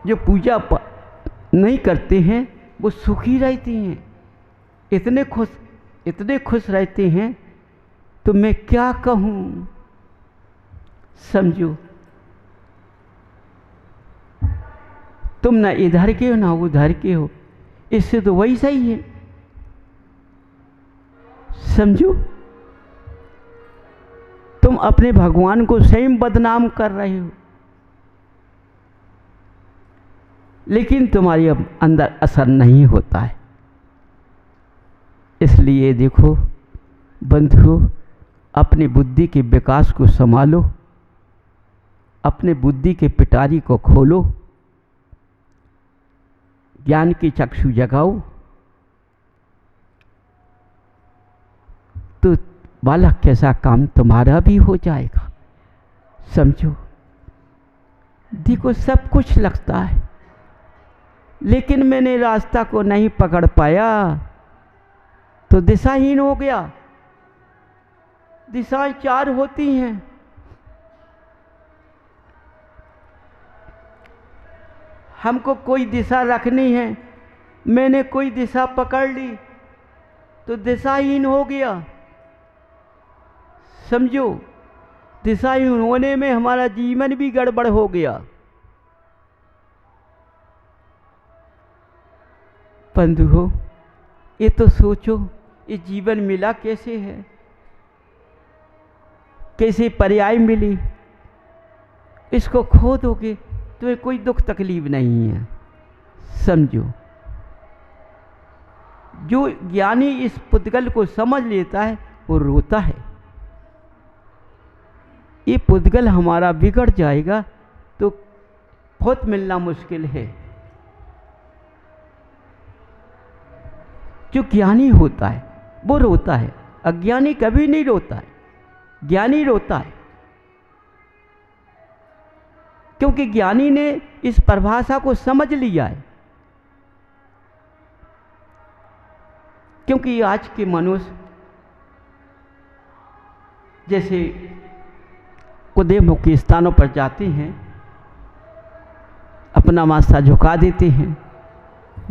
जो पूजा नहीं करते हैं वो सुखी रहती हैं, इतने खुश रहते हैं, तो मैं क्या कहूँ। समझो, तुम ना इधर के हो ना उधर के हो, इससे तो वही सही है। समझो, तुम अपने भगवान को स्वयं बदनाम कर रहे हो, लेकिन तुम्हारे अंदर असर नहीं होता है। इसलिए देखो बंधुओं, अपनी बुद्धि के विकास को संभालो, अपने बुद्धि के पिटारी को खोलो, ज्ञान की चक्षु जगाओ, तो बालक कैसा काम तुम्हारा भी हो जाएगा। समझो, देखो सब कुछ लगता है, लेकिन मैंने रास्ता को नहीं पकड़ पाया तो दिशाहीन हो गया। दिशाएं 4 होती हैं। हमको कोई दिशा रखनी है, मैंने कोई दिशा पकड़ ली तो दिशाहीन हो गया। समझो, दिशाहीन होने में हमारा जीवन भी गड़बड़ हो गया। बंधुओं, ये तो सोचो, ये जीवन मिला कैसे है, कैसे पर्याय मिली। इसको खो दोगे तो कोई दुख तकलीफ नहीं है। समझो, जो ज्ञानी इस पुद्गल को समझ लेता है वो रोता है। ये पुद्गल हमारा बिगड़ जाएगा तो बहुत मिलना मुश्किल है। जो ज्ञानी होता है वो रोता है, अज्ञानी कभी नहीं रोता है, ज्ञानी रोता है। क्योंकि ज्ञानी ने इस परिभाषा को समझ लिया है। क्योंकि आज के मनुष्य जैसे कुदेमुख के स्थानों पर जाते हैं, अपना माथा झुका देते हैं,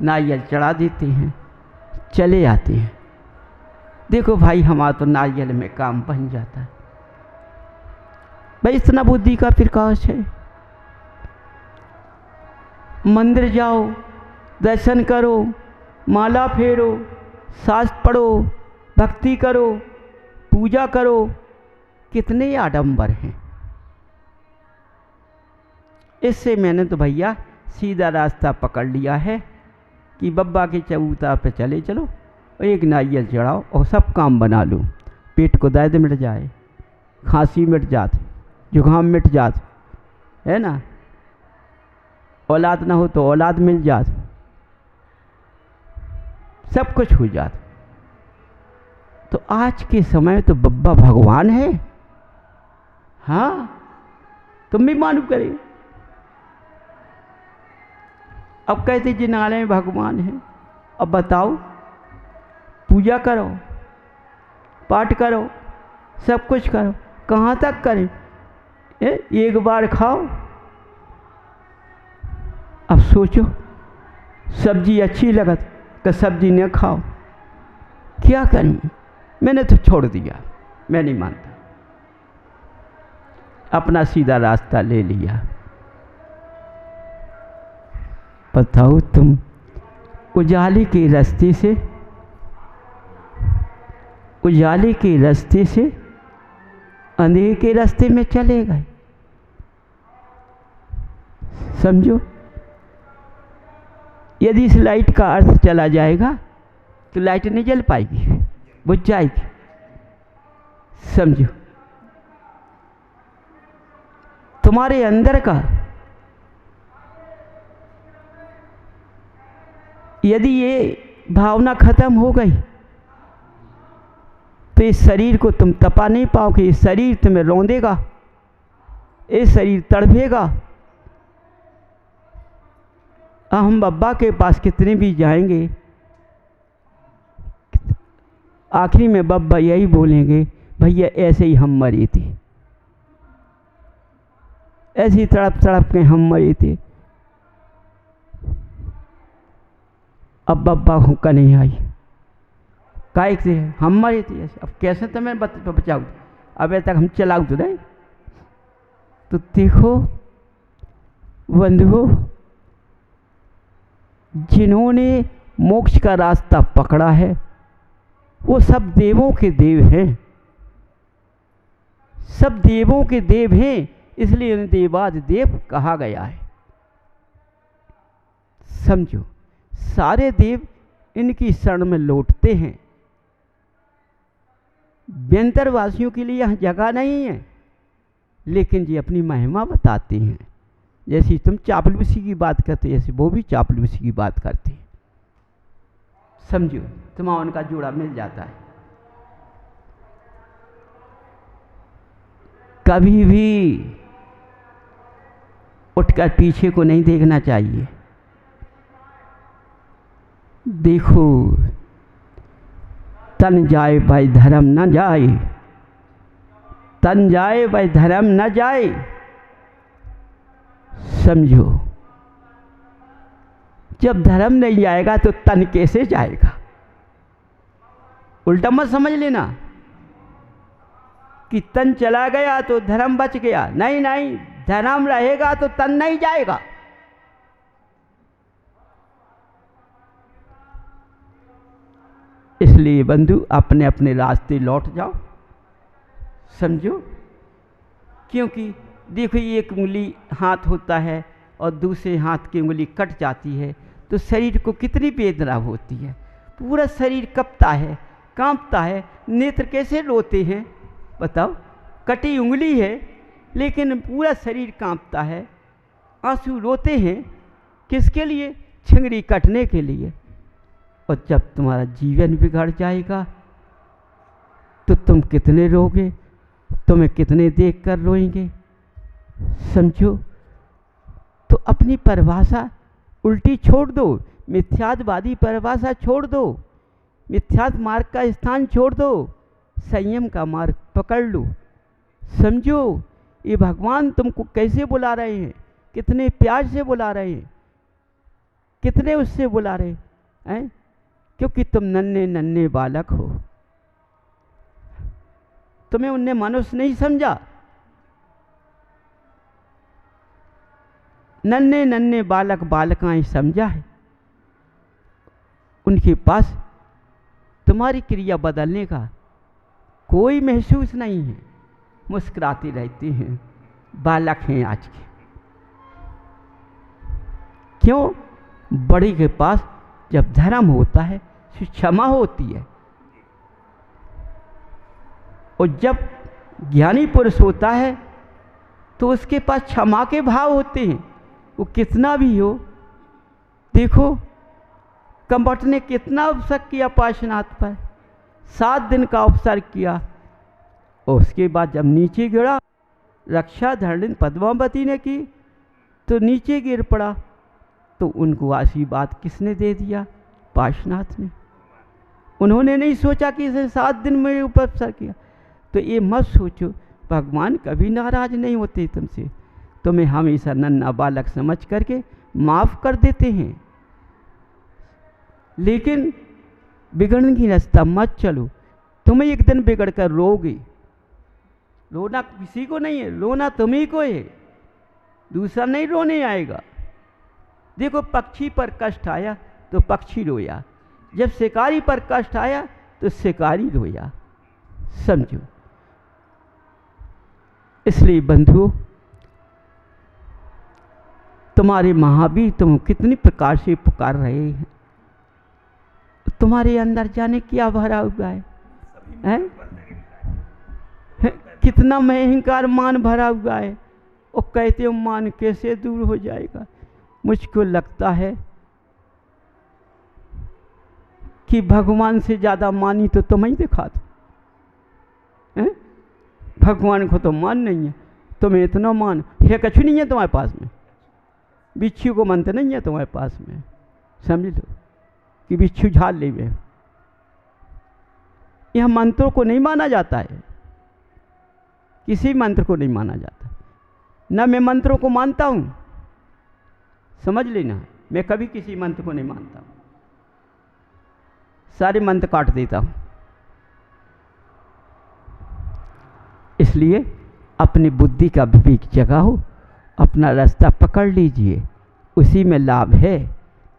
नारियल चढ़ा देते हैं, चले आते हैं। देखो भाई, हमारा तो नारियल में काम बन जाता है। भाई इतना बुद्धि का प्रकाश है। मंदिर जाओ, दर्शन करो, माला फेरो, शास्त्र पढ़ो, भक्ति करो, पूजा करो, कितने आडंबर हैं। इससे मैंने तो भैया सीधा रास्ता पकड़ लिया है कि बब्बा के चबूतरा पे चले चलो और एक नारियल चढ़ाओ और सब काम बना लो। पेट को दर्द मिट जाए, खांसी मिट जाती, जुकाम मिट जाती है ना, औलाद ना हो तो औलाद मिल जाती, सब कुछ हो जाता। तो आज के समय तो बब्बा भगवान है। हाँ, तुम भी मालूम करें। अब कहते जिनालय में भगवान है, अब बताओ, पूजा करो, पाठ करो, सब कुछ करो, कहाँ तक करें? एक बार खाओ। अब सोचो, सब्जी अच्छी लगत तो सब्जी न खाओ, क्या करें? मैंने तो छोड़ दिया, मैं नहीं मानता, अपना सीधा रास्ता ले लिया। बताओ, तुम उजाले के रास्ते से अंधेरे के रास्ते में चले गए। समझो, यदि इस लाइट का अर्थ चला जाएगा तो लाइट नहीं जल पाएगी, बुझ जाएगी। समझो, तुम्हारे अंदर का यदि ये भावना खत्म हो गई तो इस शरीर को तुम तपा नहीं पाओगे। ये शरीर तुम्हें रौंदेगा, ये शरीर तड़पेगा। हम बब्बा के पास कितने भी जाएंगे, आखिरी में बब्बा यही बोलेंगे, भैया ऐसे ही हम मरे थे, ऐसे ही तड़प तड़प के हम मरे थे। अब बब्बा हुक्का नहीं आई, काय से हम मरे थे ऐसे, अब कैसे तुम्हें बचाऊ, अब तक हम चलाऊ तो नहीं। तो देखो बंधुओं, जिन्होंने मोक्ष का रास्ता पकड़ा है वो सब देवों के देव हैं, सब देवों के देव हैं, इसलिए उन्हें देवादिदेव कहा गया है। समझो, सारे देव इनकी शरण में लौटते हैं। व्यंतर वासियों के लिए यहाँ जगह नहीं है, लेकिन ये अपनी महिमा बताते हैं। जैसे तुम चापलूसी की बात करते, ऐसे वो भी चापलूसी की बात करते हैं। समझो, तुम्हारा उनका जोड़ा मिल जाता है। कभी भी उठकर पीछे को नहीं देखना चाहिए। देखो, तन जाए भाई धर्म न जाए, तन जाए भाई धर्म न जाए। समझो, जब धर्म नहीं जाएगा तो तन कैसे जाएगा? उल्टा मत समझ लेना कि तन चला गया तो धर्म बच गया। नहीं नहीं, धर्म रहेगा तो तन नहीं जाएगा। इसलिए बंधु, अपने अपने रास्ते लौट जाओ। समझो, क्योंकि देखो, एक उंगली हाथ होता है और दूसरे हाथ की उंगली कट जाती है तो शरीर को कितनी वेदना होती है, पूरा शरीर कँपता है, कांपता है। नेत्र कैसे रोते हैं बताओ? कटी उंगली है लेकिन पूरा शरीर कांपता है, आंसू रोते हैं। किसके लिए? छिंगड़ी कटने के लिए। और जब तुम्हारा जीवन बिगड़ जाएगा तो तुम कितने रोगे, तुम्हें कितने देखकर रोएंगे। समझो, तो अपनी परिभाषा उल्टी छोड़ दो, मिथ्यावादी परिभाषा छोड़ दो, मिथ्यात्व मार्ग का स्थान छोड़ दो, संयम का मार्ग पकड़ लो। समझो, ये भगवान तुमको कैसे बुला रहे हैं, कितने प्यार से बुला रहे हैं, कितने उससे बुला रहे हैं, क्योंकि तुम नन्हे नन्हे बालक हो। तुम्हें उनने मनुष्य नहीं समझा। नन्हे नन्हे बालक बालिकाएं समझा है। उनके पास तुम्हारी क्रिया बदलने का कोई महसूस नहीं है, मुस्कुराते रहते हैं। बालक हैं आज के। क्यों? बड़ी के पास जब धर्म होता है तो क्षमा होती है, और जब ज्ञानी पुरुष होता है तो उसके पास क्षमा के भाव होते हैं। वो कितना भी हो, देखो कम्बट ने कितना अवसर किया पार्श्वनाथ पर, 7 दिन का अवसर किया, और उसके बाद जब नीचे गिरा, रक्षा धरण पद्मावती ने की तो नीचे गिर पड़ा, तो उनको आशीर्वाद किसने दे दिया? पार्श्वनाथ ने। उन्होंने नहीं सोचा कि इसे 7 दिन में ऊपर अवसर किया। तो ये मत सोचो, भगवान कभी नाराज नहीं होते तुमसे, तुम्हें हमेशा नन्हा बालक समझ करके माफ़ कर देते हैं। लेकिन बिगड़ने की रास्ता मत चलो, तुम्हें एक दिन बिगड़ कर रोगे। रोना किसी को नहीं है, रोना तुम्ही को है, दूसरा नहीं रोने आएगा। देखो, पक्षी पर कष्ट आया तो पक्षी रोया, जब शिकारी पर कष्ट आया तो शिकारी रोया। समझो, इसलिए बंधुओं, तुम्हारे महावीर तुम कितनी प्रकार से पुकार रहे हैं, तुम्हारे अंदर जाने क्या भरा हुआ है? कितना अहंकार मान भरा हुआ है, और कहते हो मान कैसे दूर हो जाएगा। मुझको लगता है कि भगवान से ज़्यादा मानी तो तुम ही दिखा दो। भगवान को तो मान नहीं है, तुम्हें इतना मान है, कछु नहीं है तुम्हारे पास में। बिच्छू को मानते नहीं है तुम्हारे पास में, समझ लो कि बिच्छू झाल ले वे। यह मंत्रों को नहीं माना जाता है, किसी मंत्र को नहीं माना जाता। न मैं मंत्रों को मानता हूँ, समझ लेना, मैं कभी किसी मंत्र को नहीं मानता हूँ। सारे मंत्र काट देता हूँ। इसलिए अपनी बुद्धि का विवेक जगाओ, अपना रास्ता पकड़ लीजिए, उसी में लाभ है।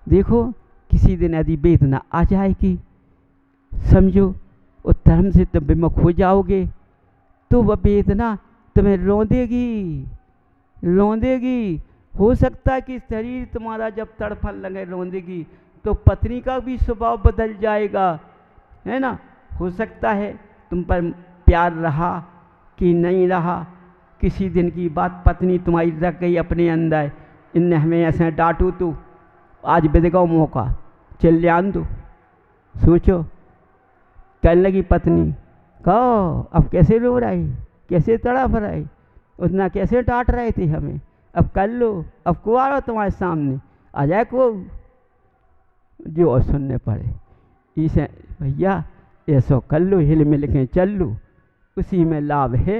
देखो किसी दिन यदि वेदना आ जाएगी, समझो उस धर्म से तुम विमुख हो जाओगे, तो वह वेदना तुम्हें रोंदेगी रोंदेगी। हो सकता है कि शरीर तुम्हारा जब तड़फन लगे रोंदेगी, तो पत्नी का भी स्वभाव बदल जाएगा, है ना। हो सकता है तुम पर प्यार रहा कि नहीं रहा, किसी दिन की बात पत्नी तुम्हारी रख गई अपने अंदर, इनने हमें ऐसे डांटू तो आज बिदगाओ मौका चल जान दो। सोचो कहने लगी पत्नी, कहो अब कैसे रो रही, कैसे तड़प रही, उतना कैसे डांट रहे थे हमें, अब कर लो, अब कुआरो तुम्हारे सामने आ जाए को जो और सुनने पड़े। इसे भैया ऐसो कर लो, हिल मिल के चल लो, उसी में लाभ है,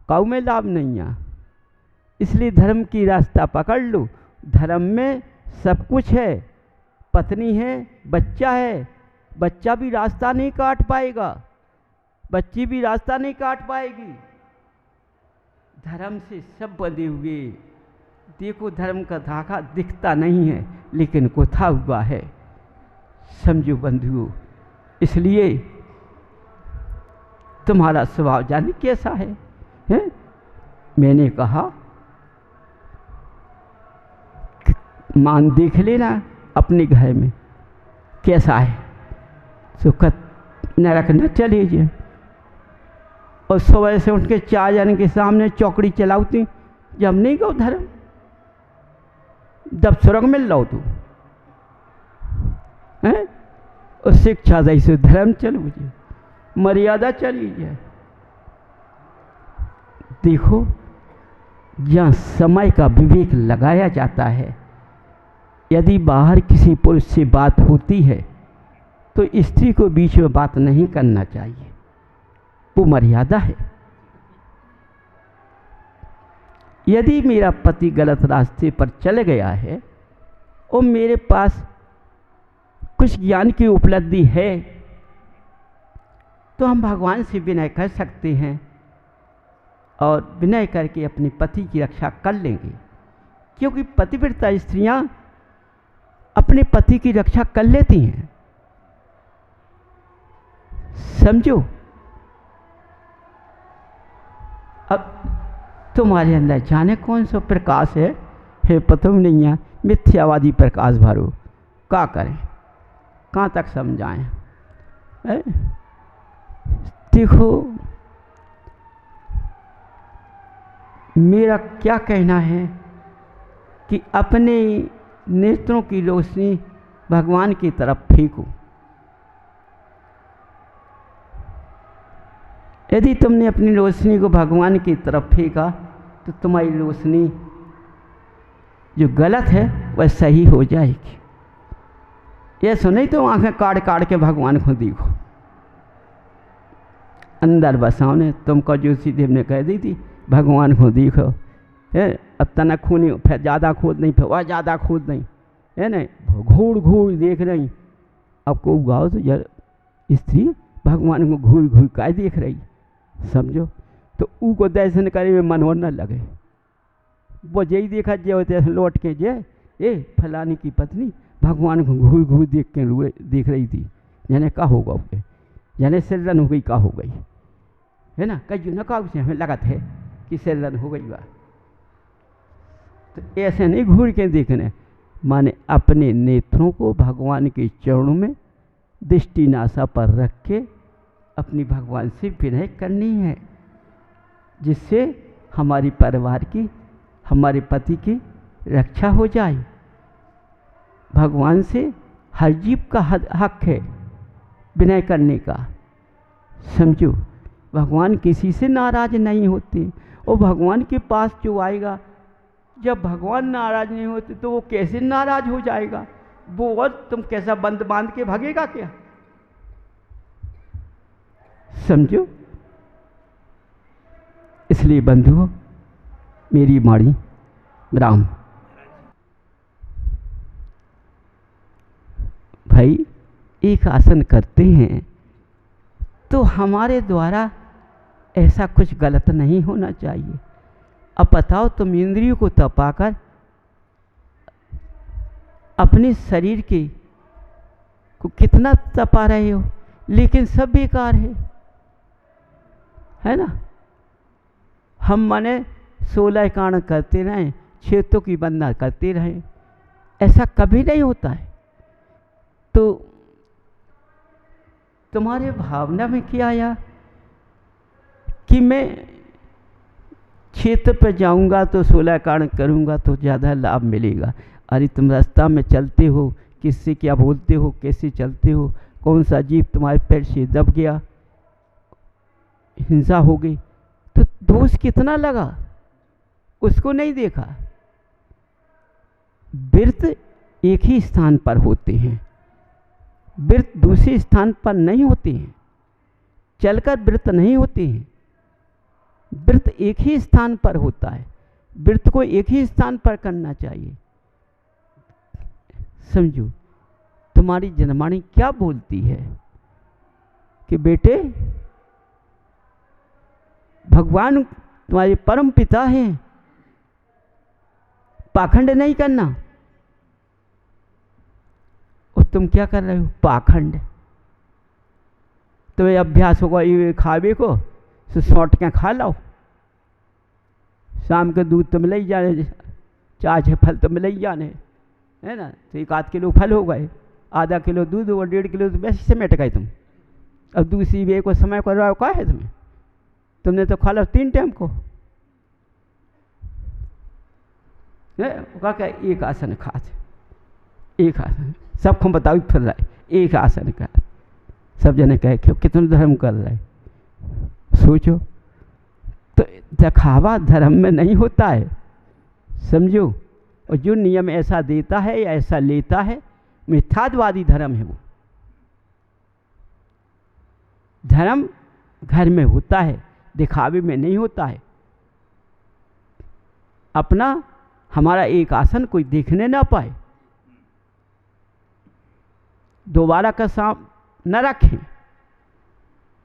काऊ में लाभ नहीं है। इसलिए धर्म की रास्ता पकड़ लो, धर्म में सब कुछ है, पत्नी है, बच्चा है, बच्चा भी रास्ता नहीं काट पाएगा, बच्ची भी रास्ता नहीं काट पाएगी, धर्म से सब बंधे हुए। देखो धर्म का धागा दिखता नहीं है लेकिन गुथा हुआ है, समझो बंधुओं। इसलिए तुम्हारा स्वभाव जाने कैसा है, हैं? मैंने कहा मान देख लेना अपने घर में कैसा है, सुखद नरक न चले जाए। और सुबह से उठ के 4 जन के सामने चौकड़ी चलाती, जब नहीं गो धर्म, जब स्वर्ग मिल लो तू हैं, और शिक्षा दई से धर्म चलो जाए, मर्यादा चली जाए। देखो जहाँ समय का विवेक लगाया जाता है, यदि बाहर किसी पुरुष से बात होती है तो स्त्री को बीच में बात नहीं करना चाहिए, वो मर्यादा है। यदि मेरा पति गलत रास्ते पर चले गया है और मेरे पास कुछ ज्ञान की उपलब्धि है, तो हम भगवान से विनय कर सकते हैं और विनय करके अपने पति की रक्षा कर लेंगे, क्योंकि पतिव्रता स्त्रियां अपने पति की रक्षा कर लेती हैं, समझो। अब तुम्हारे अंदर जाने कौन सा प्रकाश है पता नहीं है, मिथ्यावादी प्रकाश भरो, क्या करें, कहाँ तक समझाएं। देखो मेरा क्या कहना है कि अपने नेत्रों की रोशनी भगवान की तरफ फेंको। यदि तुमने अपनी रोशनी को भगवान की तरफ फेंका तो तुम्हारी रोशनी जो गलत है वह सही हो जाएगी। ये सुने तो आंखें काट काट के भगवान को देखो, अंदर बसाओ ने तुमको जोशी देव ने कह दी थी भगवान को देखो, है अब तना खूनी फिर ज़्यादा खोद नहीं, फिर वह ज़्यादा खोद नहीं, है ना, घूर घूर देख रही। अब को गाओ तो यार स्त्री भगवान को घूर घूर काय देख रही, समझो। तो ऊ को दर्शन करे में मन न लगे, वो यही देखा जे होते लौट के जे ए फलानी की पत्नी भगवान को घूर घूर देख के देख रही थी, यानी का होगा उसे, यानी सिररन हो गई, का हो गई, है ना, कहीं न का उसे हमें लगत है कि सिररन हो गई बा। तो ऐसे नहीं घूर के देखने, माने अपने नेत्रों को भगवान के चरणों में दृष्टि नासा पर रख के अपनी भगवान से विनय करनी है, जिससे हमारी परिवार की, हमारे पति की रक्षा हो जाए। भगवान से हर जीव का हक है विनय करने का, समझो। भगवान किसी से नाराज नहीं होते, और भगवान के पास जो आएगा, जब भगवान नाराज नहीं होते तो वो कैसे नाराज हो जाएगा, वो और तुम कैसा बंद बांध के भागेगा क्या, समझो। इसलिए बंधुओं मेरी वाणी राम भाई, एक आसन करते हैं तो हमारे द्वारा ऐसा कुछ गलत नहीं होना चाहिए। अब बताओ, तुम इंद्रियों को तपाकर अपने शरीर के को कितना तपा रहे हो, लेकिन सब बेकार है ना। हम माने 16 कांड करते रहें, क्षेत्रों की वंदना करते रहें, ऐसा कभी नहीं होता है। तो तुम्हारे भावना में क्या आया कि मैं क्षेत्र पर जाऊंगा तो 16 कांड करूंगा तो ज़्यादा लाभ मिलेगा। अरे तुम रास्ता में चलते हो, किससे क्या बोलते हो, कैसे चलते हो, कौन सा जीव तुम्हारे पैर से दब गया, हिंसा हो गई, तो दोष कितना लगा उसको नहीं देखा। व्रत एक ही स्थान पर होते हैं, व्रत दूसरे स्थान पर नहीं होते हैं, चलकर व्रत नहीं होते हैं। व्रत एक ही स्थान पर होता है, व्रत को एक ही स्थान पर करना चाहिए। समझो, तुम्हारी जनमानी क्या बोलती है कि बेटे भगवान तुम्हारे परम पिता हैं, पाखंड नहीं करना। और तुम क्या कर रहे हो, पाखंड। तुम्हें अभ्यास होगा ये खावे को तो सौंट के खा लो, शाम के दूध तुम ले जाने, चाय फल तुम ले जाने, है ना। तो 1 किलो फल हो गए, आधा किलो दूध और 1.5 किलो तो वैसे समेट गए तुम। अब दूसरी वे को समय कर रहा हो, क्या है तुम्हें, तुमने तो खा लो 3 टाइम को। क्या एक आसन खास, एक आसन सबको बताओ फिर रहा है, एक आसन का। सब जने कहे क्यों कितने धर्म कर रहे, सोचो। तो दिखावा धर्म में नहीं होता है, समझो। और जो नियम ऐसा देता है या ऐसा लेता है, मिथ्यावादी धर्म है वो। धर्म घर में होता है, दिखावे में नहीं होता है। अपना हमारा एक आसन कोई देखने ना पाए, दोबारा का सांप न रखें,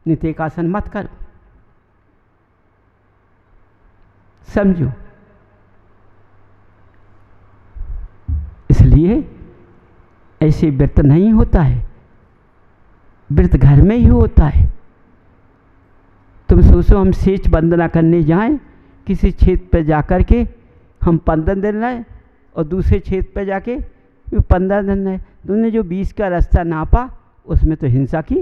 नहीं तो एक आसन मत करो, समझो। इसलिए ऐसे व्रत नहीं होता है, व्रत घर में ही होता है। तुम सोचो हम सेच वंदना करने जाएं, किसी क्षेत्र पर जाकर के हम 15 दिन रहे और दूसरे क्षेत्र पर जाके 15 दिन रहे, तुमने जो 20 का रास्ता नापा उसमें तो हिंसा की।